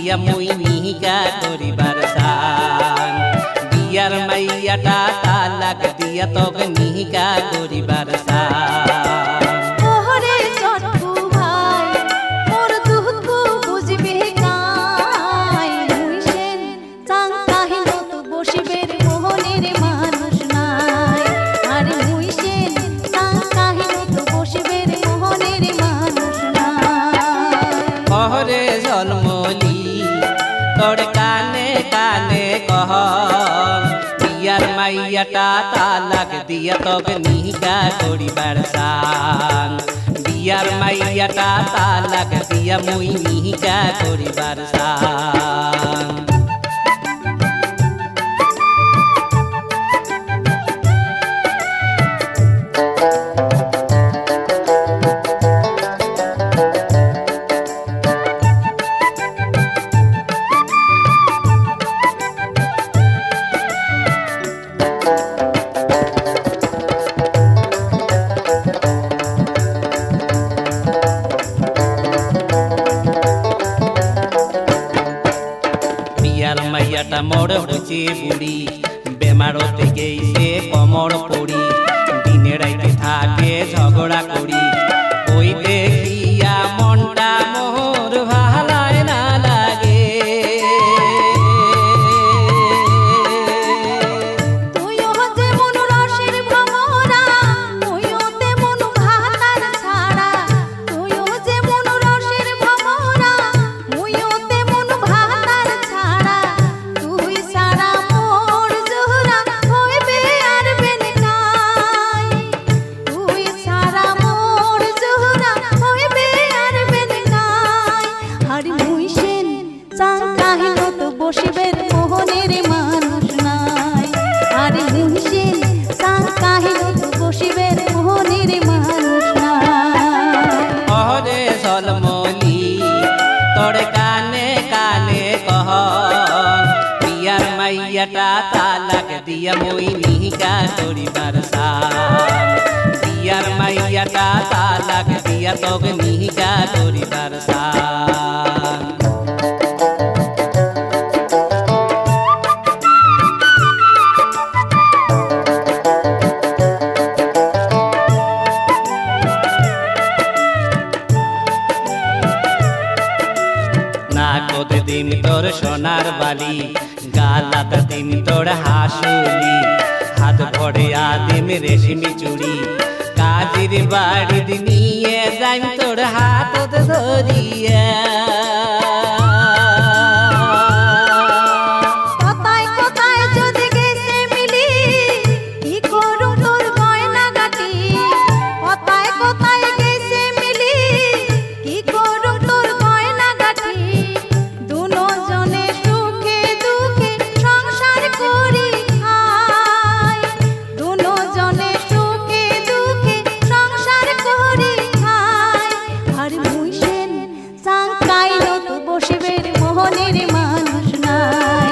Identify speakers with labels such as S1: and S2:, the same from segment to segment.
S1: দিয়া মুই নিহিকা করিবার সান বিয়ার মাইয়াটা তালাক দিয়া তোকে নিহিকা করিবার সান
S2: ওরে চটকু ভাই মোর দুঃখ বুঝবে কাই মুইসেন চাং কাহিল তো বসিবের মোহনের মানুষ নাই আর মুইসেন চাং কাহিল তো বসিবের মোহনের মানুষ নাই
S1: ওরে জন্মলি তোর কানে কানে কহ বিয়ার মাইয়াটা তালাক দিয়া তোকে নিহিকা করিবার সান বিয়ার মাইয়াটা তালাক দিয়া মুই নিহিকা করিবার সান বিয়ার মাইয়াটা মোড় হচ্ছে বুড়ি বেমারতে গেছে কমর পড়ি দিনে রাইতে থাকে ঝগড়া করি ওই দেখিয়া মনটা মোর ভালায় না লাগে
S2: তুইও যেমন রসের ভ্রমরা তুইও তেমন ভাতার ছাড়া তুইও যেমন রসের ভ্রমরা তুইও তেমন ভাতার ছাড়া তুই সারা মোর জোহরা হইবে আর বেনকাই তুই সারা মোর জোহরা হইবে আর বেনকাই আর মুইসেন চাং কাহিল তো বসিবের মোহনের মানুষ নাই আর মুইসেন চাং কাহিল তো বসিবের মোহনের মানুষ নাই
S1: ওরে জলমলি তোর কানে কানে কহ বিয়ার মাইয়াটা তালাক দিয়া মুই নিহিকা করিবার সান বিয়ার মাইয়াটা তালাক দিয়া তোকে নিহিকা করিবার সান নাকত দিন তোর সোনার বালি গালাত দিন তোর হাসুলি হাত ভরে আদিম রেশমি চুড়ি কাজের বাড়ি নিয়ে যাই তোর হাত ধরিয়া
S2: কথায় কথায় যদি গেছে মিলি কি করুম তোর গয়না গাটি কথায় কথায় গেছে মিলি কি করুম তোর গয়না গাটি দুজনে সুখে দুঃখে সংসার করি খাই দুজনে সুখে দুঃখে সংসার করি খাই আর মুইসেন চাং কাইল তো বসিবের মোহনের মানুষ নাই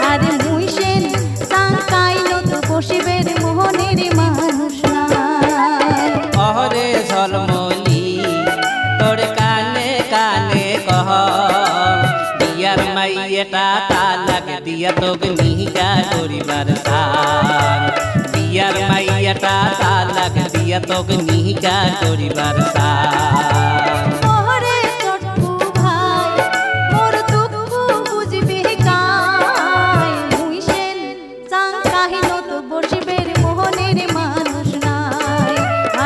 S2: আর মুইসেন চাং কাইল তো বসিবের মোহনের মানুষ নাই
S1: অহরে ঝলমলি তোর কানে কানে কহ বিয়ার মাইয়াটা তালাক দিয়া তোকে নিহিকা করিবার সান বিয়ার মাইয়াটা তালাক দিয়া তোকে নিহিকা করিবার সান
S2: ওরে চটকু ভাই মোর দুঃখ বুঝবে কাই মুইসেন চাং কাহিল তো বসিবের মোহনের মানুষ নাই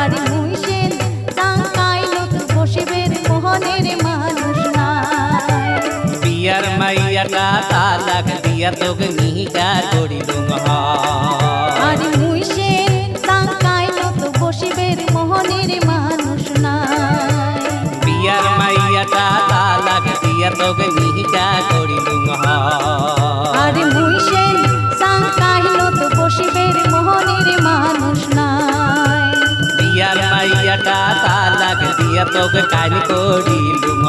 S2: আর মুইসেন চাং কাহিল তো বসিবের মোহনের মানুষ নাই
S1: বিয়ার মাইয়াটা তালাক দিয়া তোকে নিহিকা করিলুম
S2: আর মুইসেন চাং কাহিল তো বসিবের মোহনের মানুষ নাই
S1: বিয়ার মাইয়াটা তালাক দিয়া তোকে নিহিকা করিলুম
S2: আর মুইসেন চাং কাহিল তো বসিবের মোহনের মানুষ নাই
S1: বিয়ার মাইয়াটা তালাক দিয়া তোকে কান করিলুম